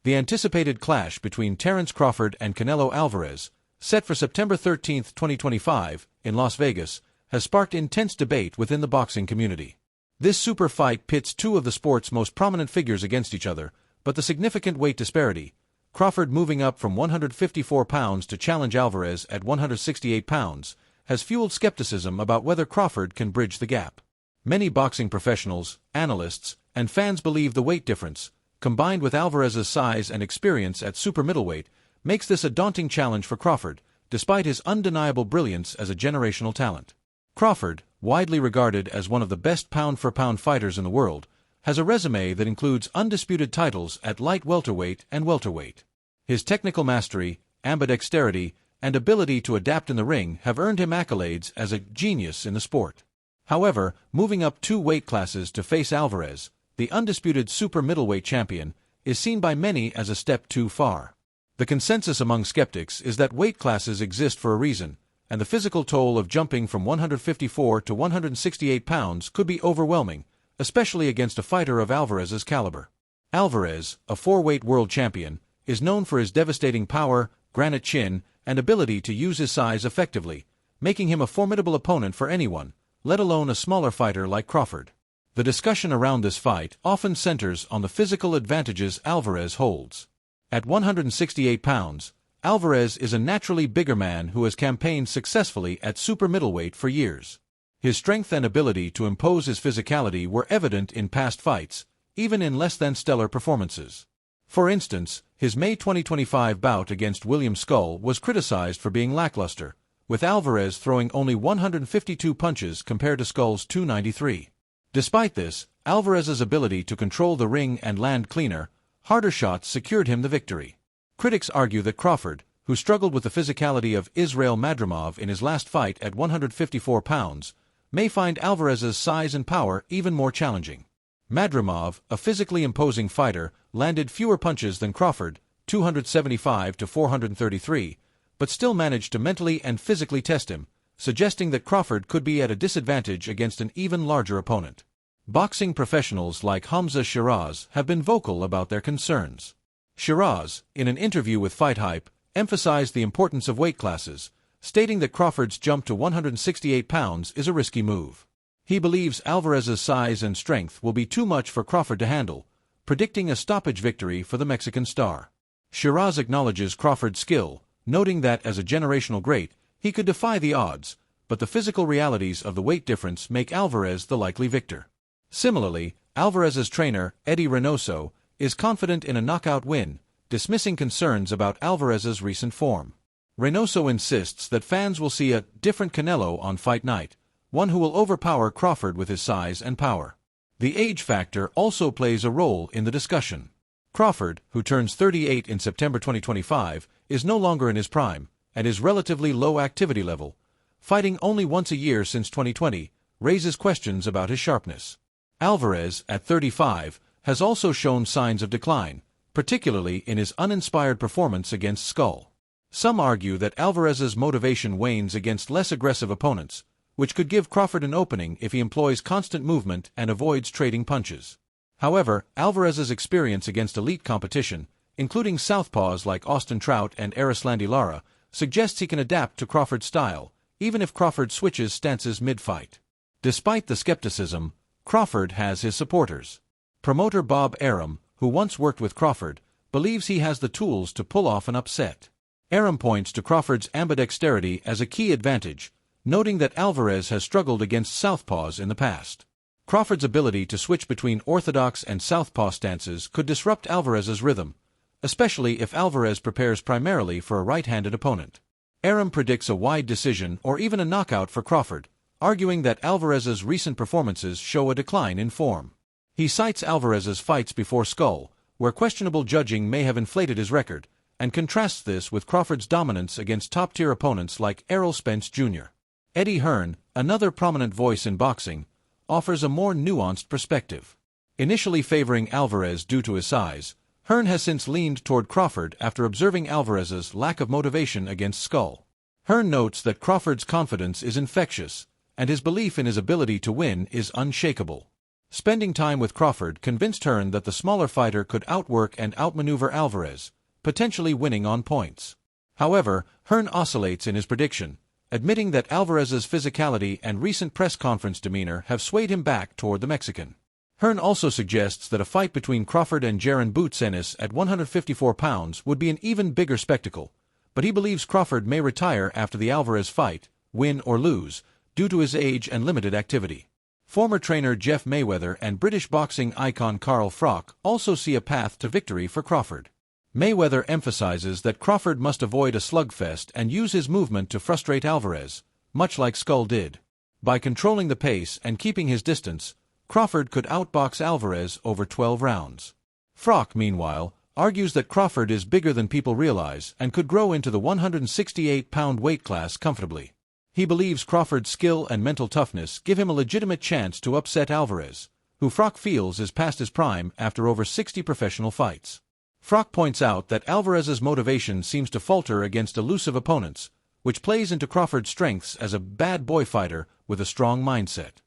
The anticipated clash between Terence Crawford and Canelo Alvarez, set for September 13, 2025, in Las Vegas, has sparked intense debate within the boxing community. This super fight pits two of the sport's most prominent figures against each other, but the significant weight disparity, Crawford moving up from 154 pounds to challenge Alvarez at 168 pounds, has fueled skepticism about whether Crawford can bridge the gap. Many boxing professionals, analysts, and fans believe the weight difference, combined with Alvarez's size and experience at super middleweight, makes this a daunting challenge for Crawford, despite his undeniable brilliance as a generational talent. Crawford, widely regarded as one of the best pound-for-pound fighters in the world, has a resume that includes undisputed titles at light welterweight and welterweight. His technical mastery, ambidexterity, and ability to adapt in the ring have earned him accolades as a genius in the sport. However, moving up two weight classes to face Alvarez, the undisputed super middleweight champion, is seen by many as a step too far. The consensus among skeptics is that weight classes exist for a reason, and the physical toll of jumping from 154 to 168 pounds could be overwhelming, especially against a fighter of Alvarez's caliber. Alvarez, a four-weight world champion, is known for his devastating power, granite chin, and ability to use his size effectively, making him a formidable opponent for anyone, let alone a smaller fighter like Crawford. The discussion around this fight often centers on the physical advantages Alvarez holds. At 168 pounds, Alvarez is a naturally bigger man who has campaigned successfully at super middleweight for years. His strength and ability to impose his physicality were evident in past fights, even in less-than-stellar performances. For instance, his May 2025 bout against William Skull was criticized for being lackluster, with Alvarez throwing only 152 punches compared to Skull's 293. Despite this, Alvarez's ability to control the ring and land cleaner, harder shots secured him the victory. Critics argue that Crawford, who struggled with the physicality of Israil Madrimov in his last fight at 154 pounds, may find Alvarez's size and power even more challenging. Madrimov, a physically imposing fighter, landed fewer punches than Crawford, 275 to 433, but still managed to mentally and physically test him, suggesting that Crawford could be at a disadvantage against an even larger opponent. Boxing professionals like Hamza Shiraz have been vocal about their concerns. Shiraz, in an interview with Fight Hype, emphasized the importance of weight classes, stating that Crawford's jump to 168 pounds is a risky move. He believes Alvarez's size and strength will be too much for Crawford to handle, predicting a stoppage victory for the Mexican star. Shiraz acknowledges Crawford's skill, noting that as a generational great, he could defy the odds, but the physical realities of the weight difference make Alvarez the likely victor. Similarly, Alvarez's trainer, Eddie Reynoso, is confident in a knockout win, dismissing concerns about Alvarez's recent form. Reynoso insists that fans will see a different Canelo on fight night, one who will overpower Crawford with his size and power. The age factor also plays a role in the discussion. Crawford, who turns 38 in September 2025, is no longer in his prime, at his relatively low activity level, fighting only once a year since 2020, raises questions about his sharpness. Alvarez, at 35, has also shown signs of decline, particularly in his uninspired performance against Skull. Some argue that Alvarez's motivation wanes against less aggressive opponents, which could give Crawford an opening if he employs constant movement and avoids trading punches. However, Alvarez's experience against elite competition, including southpaws like Austin Trout and Erislandy Lara, suggests he can adapt to Crawford's style, even if Crawford switches stances mid-fight. Despite the skepticism, Crawford has his supporters. Promoter Bob Arum, who once worked with Crawford, believes he has the tools to pull off an upset. Arum points to Crawford's ambidexterity as a key advantage, noting that Alvarez has struggled against southpaws in the past. Crawford's ability to switch between orthodox and southpaw stances could disrupt Alvarez's rhythm, especially if Alvarez prepares primarily for a right-handed opponent. Arum predicts a wide decision or even a knockout for Crawford, arguing that Alvarez's recent performances show a decline in form. He cites Alvarez's fights before Skull, where questionable judging may have inflated his record, and contrasts this with Crawford's dominance against top-tier opponents like Errol Spence Jr. Eddie Hearn, another prominent voice in boxing, offers a more nuanced perspective. Initially favoring Alvarez due to his size, Hearn has since leaned toward Crawford after observing Alvarez's lack of motivation against Skull. Hearn notes that Crawford's confidence is infectious, and his belief in his ability to win is unshakable. Spending time with Crawford convinced Hearn that the smaller fighter could outwork and outmaneuver Alvarez, potentially winning on points. However, Hearn oscillates in his prediction, admitting that Alvarez's physicality and recent press conference demeanor have swayed him back toward the Mexican. Hearn also suggests that a fight between Crawford and Jaron Boots Ennis at 154 pounds would be an even bigger spectacle, but he believes Crawford may retire after the Alvarez fight, win or lose, due to his age and limited activity. Former trainer Jeff Mayweather and British boxing icon Carl Froch also see a path to victory for Crawford. Mayweather emphasizes that Crawford must avoid a slugfest and use his movement to frustrate Alvarez, much like Skull did. By controlling the pace and keeping his distance, Crawford could outbox Alvarez over 12 rounds. Froch, meanwhile, argues that Crawford is bigger than people realize and could grow into the 168-pound weight class comfortably. He believes Crawford's skill and mental toughness give him a legitimate chance to upset Alvarez, who Froch feels is past his prime after over 60 professional fights. Froch points out that Alvarez's motivation seems to falter against elusive opponents, which plays into Crawford's strengths as a bad boy fighter with a strong mindset.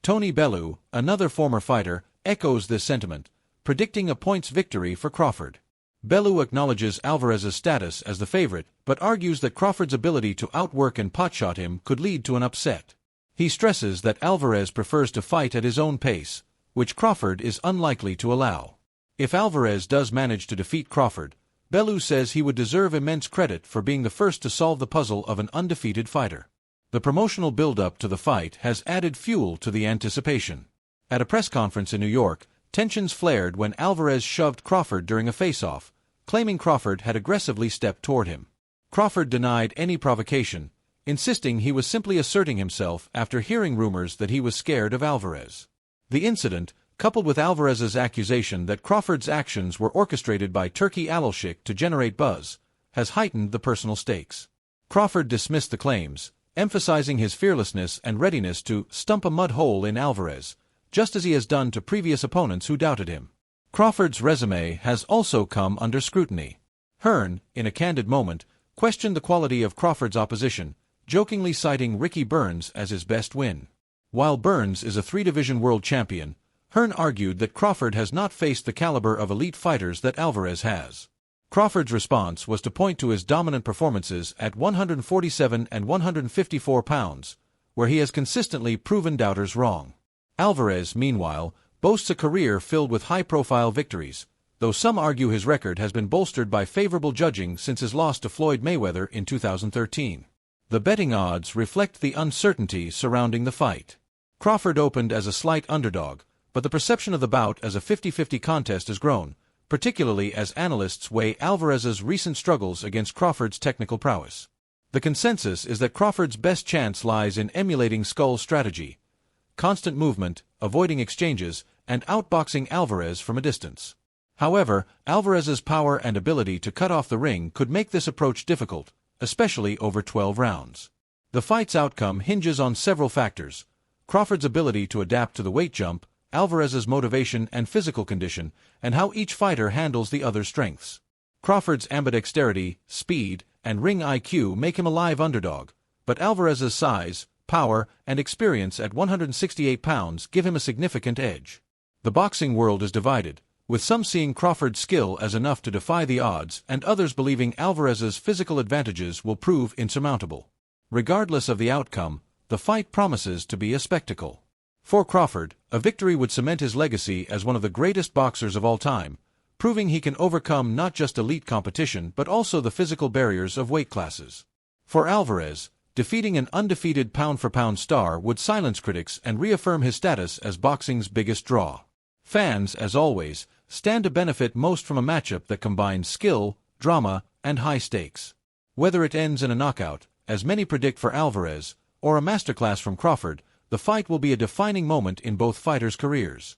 Tony Bellew, another former fighter, echoes this sentiment, predicting a points victory for Crawford. Bellew acknowledges Alvarez's status as the favorite, but argues that Crawford's ability to outwork and potshot him could lead to an upset. He stresses that Alvarez prefers to fight at his own pace, which Crawford is unlikely to allow. If Alvarez does manage to defeat Crawford, Bellew says he would deserve immense credit for being the first to solve the puzzle of an undefeated fighter. The promotional build-up to the fight has added fuel to the anticipation. At a press conference in New York, tensions flared when Alvarez shoved Crawford during a face-off, claiming Crawford had aggressively stepped toward him. Crawford denied any provocation, insisting he was simply asserting himself after hearing rumors that he was scared of Alvarez. The incident, coupled with Alvarez's accusation that Crawford's actions were orchestrated by Turki Alalshik to generate buzz, has heightened the personal stakes. Crawford dismissed the claims, emphasizing his fearlessness and readiness to stump a mud hole in Alvarez, just as he has done to previous opponents who doubted him. Crawford's resume has also come under scrutiny. Hearn, in a candid moment, questioned the quality of Crawford's opposition, jokingly citing Ricky Burns as his best win. While Burns is a three-division world champion, Hearn argued that Crawford has not faced the caliber of elite fighters that Alvarez has. Crawford's response was to point to his dominant performances at 147 and 154 pounds, where he has consistently proven doubters wrong. Alvarez, meanwhile, boasts a career filled with high-profile victories, though some argue his record has been bolstered by favorable judging since his loss to Floyd Mayweather in 2013. The betting odds reflect the uncertainty surrounding the fight. Crawford opened as a slight underdog, but the perception of the bout as a 50-50 contest has grown, particularly as analysts weigh Alvarez's recent struggles against Crawford's technical prowess. The consensus is that Crawford's best chance lies in emulating Skull's strategy, constant movement, avoiding exchanges, and outboxing Alvarez from a distance. However, Alvarez's power and ability to cut off the ring could make this approach difficult, especially over 12 rounds. The fight's outcome hinges on several factors: Crawford's ability to adapt to the weight jump, Alvarez's motivation and physical condition, and how each fighter handles the other's strengths. Crawford's ambidexterity, speed, and ring IQ make him a live underdog, but Alvarez's size, power, and experience at 168 pounds give him a significant edge. The boxing world is divided, with some seeing Crawford's skill as enough to defy the odds and others believing Alvarez's physical advantages will prove insurmountable. Regardless of the outcome, the fight promises to be a spectacle. For Crawford, a victory would cement his legacy as one of the greatest boxers of all time, proving he can overcome not just elite competition but also the physical barriers of weight classes. For Alvarez, defeating an undefeated pound-for-pound star would silence critics and reaffirm his status as boxing's biggest draw. Fans, as always, stand to benefit most from a matchup that combines skill, drama, and high stakes. Whether it ends in a knockout, as many predict for Alvarez, or a masterclass from Crawford, the fight will be a defining moment in both fighters' careers.